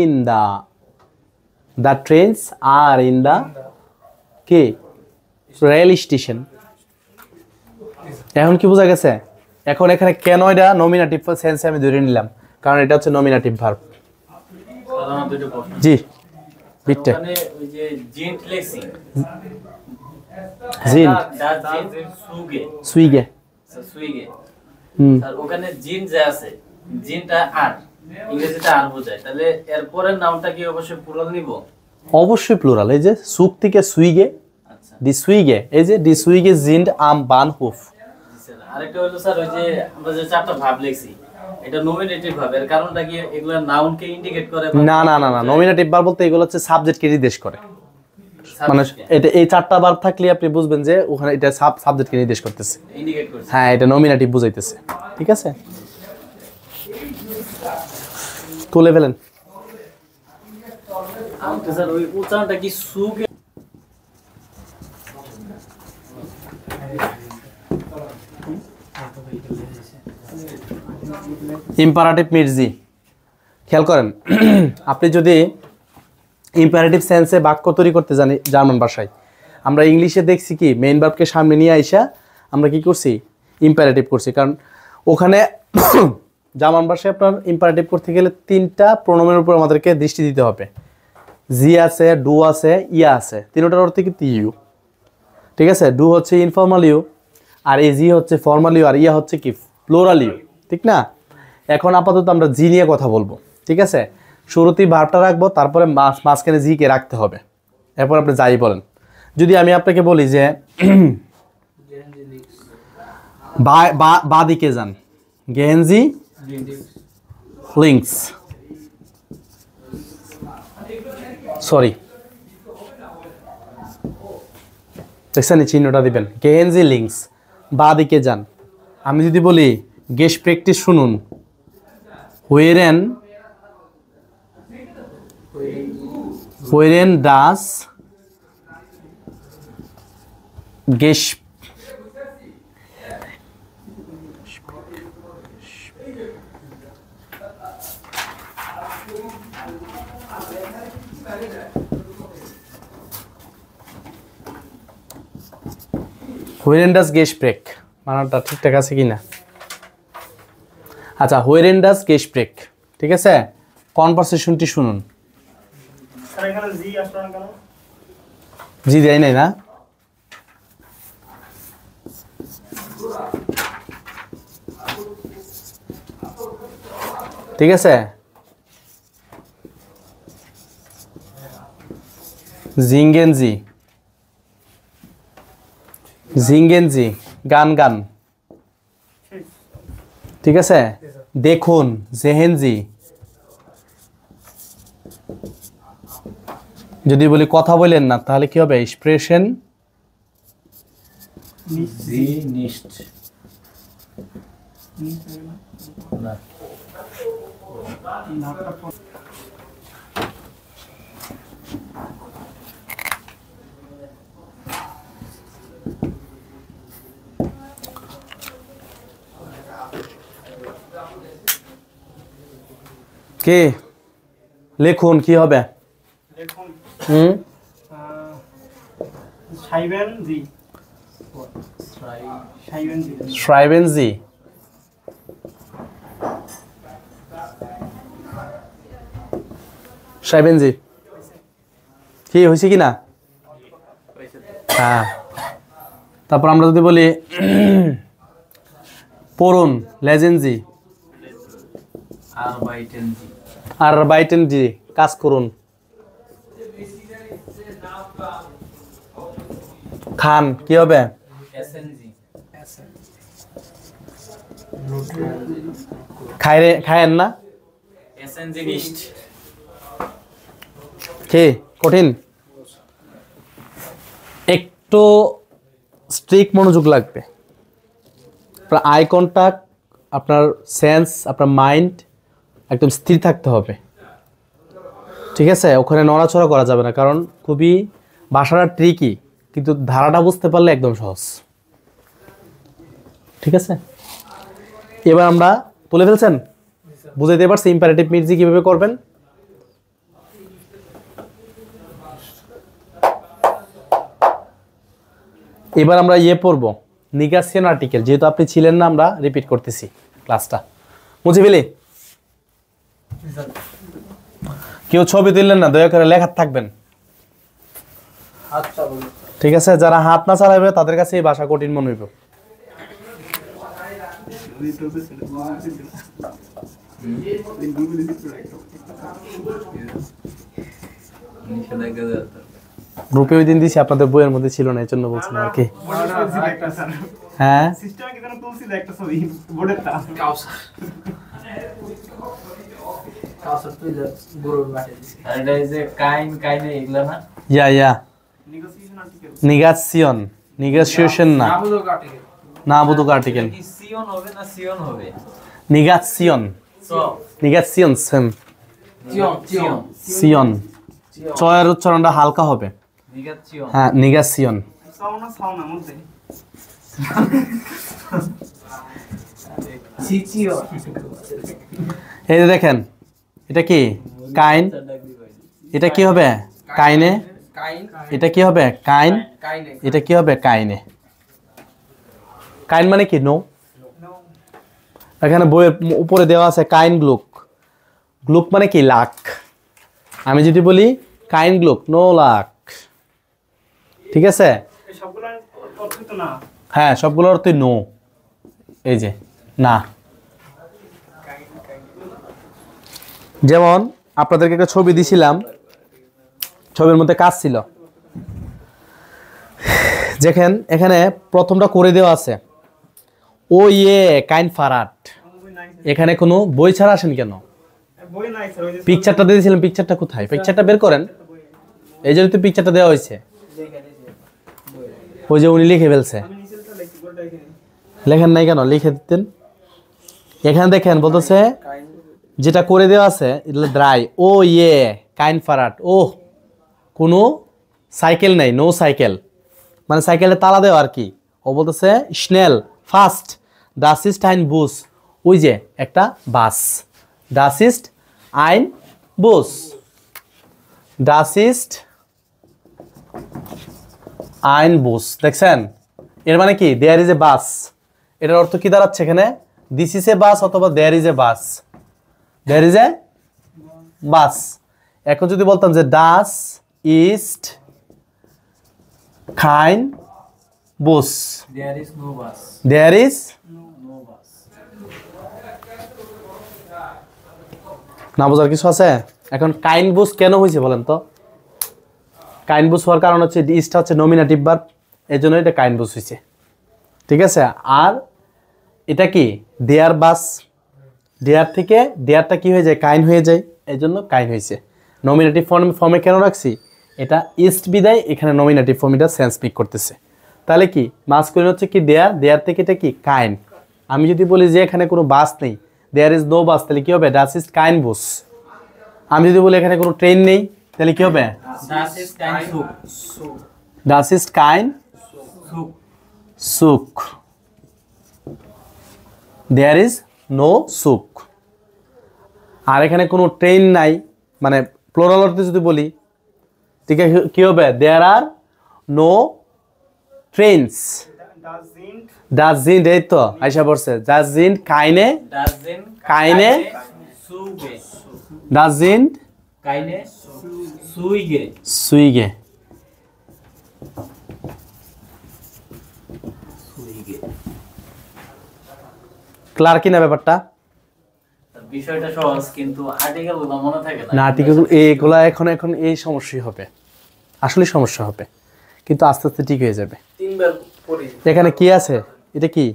In the trains আর in the কি rail station. এখন কি বোঝা গেছে? এখন এখানে কেন এটা নমিনেটিভ সেন্সে আমি ধরে নিলাম, কারণ এটা হচ্ছে নমিনেটিভ ভার্ব। জি বিটটা মানে ওই যে জিন্ট লেক্সি জিন্ট সুইগে সুইগে আর ওখানে জিন যে আছে, জিনটা আর ইংরেজিতে আর বোঝায়, তাহলে এর পরের নামটা কি অবশ্যই প্লুরাল নিব? অবশ্যই প্লুরাল। এই যে সুক থেকে সুইগে, আচ্ছা ডি সুইগে, এই যে ডি সুইগে জিন্ট আম বানহুফ। আরেকটা হলো স্যার ওই যে আমরা যে চারটা ভাব লিখছি এটা নমিনেটিভ ভাব, এর কারণটা কি এগুলা নাউনকে ইন্ডিকেট করে? না না না না, নমিনেটিভ ভার্ব বলতে এগুলো হচ্ছে সাবজেক্টকে নির্দেশ করে। মানে এটা এই চারটা ভার্ব থাকলে আপনি বুঝবেন যে ওখানে এটা সাবজেক্টকে নির্দেশ করতেছে, ইন্ডিকেট করছে। হ্যাঁ এটা নমিনেটিভ বুঝাইতেছে। ঠিক আছে, তুলে ফেলেন। আচ্ছা স্যার ওই উচ্চারণটা কি সুকে? ইম্পারেটিভ মির্জি, খেয়াল করেন আপনি যদি ইম্পারেটিভ সেন্সে বাক্য তৈরি করতে জানি জার্মান ভাষায়, আমরা ইংলিশে দেখছি কি মেইন ভার্বকে সামনে নিয়ে আইসা আমরা কি করছি ইম্পারেটিভ করছি, কারণ ওখানে জার্মান ভাষায় আপনার ইম্পারেটিভ করতে গেলে তিনটা প্রোনাউনের উপর আমাদেরকে দৃষ্টি দিতে হবে। জি আছে, ডু আছে, ইয়া আছে, তিনটার অর্থে কিন্তু ইউ। ঠিক আছে, ডু হচ্ছে ইনফর্মাল ইউ, আর এই জি হচ্ছে ফর্মাল ইউ, আর ইয়া হচ্ছে কি প্লুরাল ইউ। ঠিক না? এখন আপাতত আমরা জি নিয়ে কথা বলবো। ঠিক আছে, শুরুতেই ভার্বটা রাখবো, তারপরে মাঝখানে জি কে রাখতে হবে, এরপর আপনি যাই বলেন। যদি আমি আপনাকে বলি যে বা দিকে যান, গেহেনজি লিঙ্কস, সরি দেখছেন এই চিহ্নটা দিবেন, গেহেনজি লিঙ্কস, বা দিকে যান। আমি যদি বলি গেস প্র্যাকটিস শুনুন, হোয়েরেন ডাস গেস হোয়েরেন ডাস গেস ব্রেক, মানাটা ঠিকঠাক আছে কিনা? আচ্ছা, হোয়েরেন ডাস গেস ব্রেক, ঠিক আছে, কনভারসেশনটি শুনুন। জি দেয় নাই না? ঠিক আছে, জিঙ্গেনজি, জিঙ্গেনজি গান গান। ঠিক আছে, দেখুন জেহেনজি। যদি বলি কথা বলেন না তাহলে কি হবে? এক্সপ্রেশন কে লেখুন কি হবে? শ্রাইবেনজি। শ্রাইবেনজি কি হয়েছে কি না? হ্যাঁ, তারপর আমরা যদি বলি পড়ুন, লেজেনজি, আর বাইটেনজি কাজ করুন, খান কি হবে? খায়েন না? কে কঠিন, একটু স্ট্রিক্ট মনোযোগ লাগবে। আপনার আই কন্টাক্ট, আপনার সেন্স, আপনার মাইন্ড একদম স্থির থাকতে হবে। ঠিক আছে, ওখানে নড়াচড়া করা যাবে না, কারণ খুবই ভাষাটা ট্রিকি, কিন্তু ধারাটা বুঝতে পারলে একদম সহজ। ঠিক আছে, এবার আমরা তুলে ফেলছেন, বুঝাইতে পারছি ইম্পারেটিভ মির্জি কিভাবে করবেন। এবার আমরা ইয়ে পড়বো নিগাসিয়ান আর্টিকেল, যেহেতু আপনি ছিলেন না আমরা রিপিট করতেছি ক্লাসটা। মুছে ফেলি, কেউ ছবি তুললেন না, দয়া করে লেখা থাকবেন, ঠিক আছে? যারা হাত না চালাবে তাদের কাছে এই ভাষা কঠিন মনে হইব। গ্রুপে ওই দিন দিছি, আপনাদের বইয়ের মধ্যে ছিল না, এই জন্য বলছেন আর কি। হ্যাঁ ইয়া ইয়া নিগাসিয়ন, নিগোসিয়েশন না, না বুদুক আর্টিকেল, সিয়ন হবে না সিয়ন হবে? নিগাসিয়ন, নিগাসিয়ন সেম, সিয়ন সিয়ন, চয়ের উচ্চারণটা হালকা হবে। নিগাসিয়ন। হ্যাঁ নিগাসিয়ন। এই যে দেখেন, এটা কি কাইন, এটা কি হবে কাইনে, এটা কি হবে কাইন, এটা কি হবে কাইনে। কাইন মানে কি নো, এখানে বইয়ের উপরে দেওয়া আছে কাইন গ্লুক, গ্লুক মানে কি লাক। আমি যদি বলি কাইন গ্লুক নো লাক, ঠিক আছে? হ্যাঁ সবগুলোর অর্থই নো, এই যে না। যেমন আপনাদেরকে একটা ছবি দিছিলাম, ছবির মধ্যে কাজ ছিল, দেখেন এখানে প্রথমটা করে দেওয়া আছে ও ইয়ে কাইন ফারাট। এখানে কোনো বই ছাড়া আসেন কেন? পিকচারটা দিয়েছিলাম, পিকচারটা কোথায়? পিকচারটা বের করেন, এই জন্য তো পিকচারটা দেওয়া হয়েছে, ওই যে উনি লিখে ফেলছে। লেখেন নাই কেন? লিখে দিতেন। এখানে দেখেন বলতেছে যেটা করে দেওয়া আছে ড্রাই ও ইয়ে কাইন ফারাট, ও কোনো সাইকেল নাই, নো সাইকেল, মানে সাইকেলে তালা দেওয়া আর কি। ও বলতেছে স্নেল ফাস্ট ডাস ইস্ট আইন বুস, ওই যে একটা বাস, ডাস ইস্ট আইন বুস, ডাস ইস্ট আইন বুস। দেখছেন এর মানে কি দেয়ার ইজ এ বাস, এটার অর্থ কি দাঁড়াচ্ছে এখানে? দিস ইজ এ বাস অথবা there is a bus, there is a বাস। এখন যদি বলতাম যে ডাস ইস্ট খাইন বুস, There is no bus. There is No bus. না বোঝার কিছু আছে? এখন কাইন বুস কেন হয়েছে বলেন তো? কাইন বুস হওয়ার কারণ হচ্ছে ইস্টটা হচ্ছে নমিনেটিভ ভার্ব, এই জন্য এটা কাইন বুস হয়েছে, ঠিক আছে? আর এটা কি দেয়ার বাস, দেয়ার থেকে দেয়ারটা কি হয়ে যায় কাইন হয়ে যায়, এই জন্য কাইন হয়েছে। নমিনেটিভ ফর্মে কেন রাখছি? এটা ইস্ট বিদায় এখানে নমিনেটিভ ফর্ম, এটা সেন্স পিক করতেছে। তাহলে কি মাস্কুলিন হচ্ছে কি দেয়ার, দেয়ার থেকে এটা কি কাইন। আমি যদি বলি যে এখানে কোনো বাস নেই, দেয়ার ইজ নো বাস, তাহলে কি হবে? ডাস ইজ কাইন বুস। আমি যদি বলি এখানে কোনো ট্রেন নেই, তাহলে কি হবে? Das ist kein Zug. ডাস ইজ কাইন Zug. সুক, দেয়ার ইজ নো সুক। আর এখানে কোনো ট্রেন নাই, মানে প্লোরাল অর্থে যদি বলি, ঠিক আছে কি হবে? দেয়ার আর নো ট্রেনস। ডাজিন্ট, এই তো আইসা পড়ছে, ডাজিন্ট কাইনে, Das sind Keine Züge. ডাজিন্ট Keine Züge. সুইগে। ক্লার কিনা ব্যাপারটা? বিষয়টা সহজ কিন্তু আর্টিকেল গুলো মনে থাকে না। না আর্টিকেল এইগুলা এখন এখন এই সমস্যাই হবে, আসলে সমস্যা হবে, কিন্তু আস্তে আস্তে ঠিক হয়ে যাবে। তিনবার পড়ি। এখানে কি আছে? এটা কি?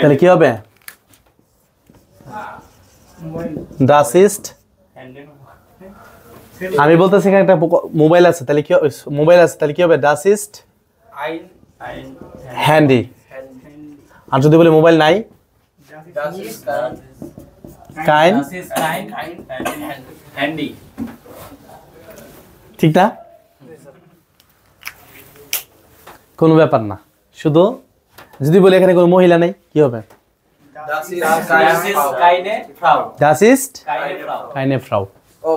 তাহলে কি হবে? ডাস ইস্ট, আমি বলতেছি এখানে একটা মোবাইল আছে, তাহলে কি মোবাইল আছে, তাহলে কি হবে? ডাস ইস্ট হ্যান্ডি। আর যদি বলি মোবাইল নাই, কাইন, Das ist kein Handy. ঠিক না? কোনো ব্যাপার না, শুধু যদি বলি এখানে কোনো মহিলা নেই, কি হবে? Das ist keine Frau. ডাস ইস্ট Keine Frau. কাইনে ফ্রাউ। ও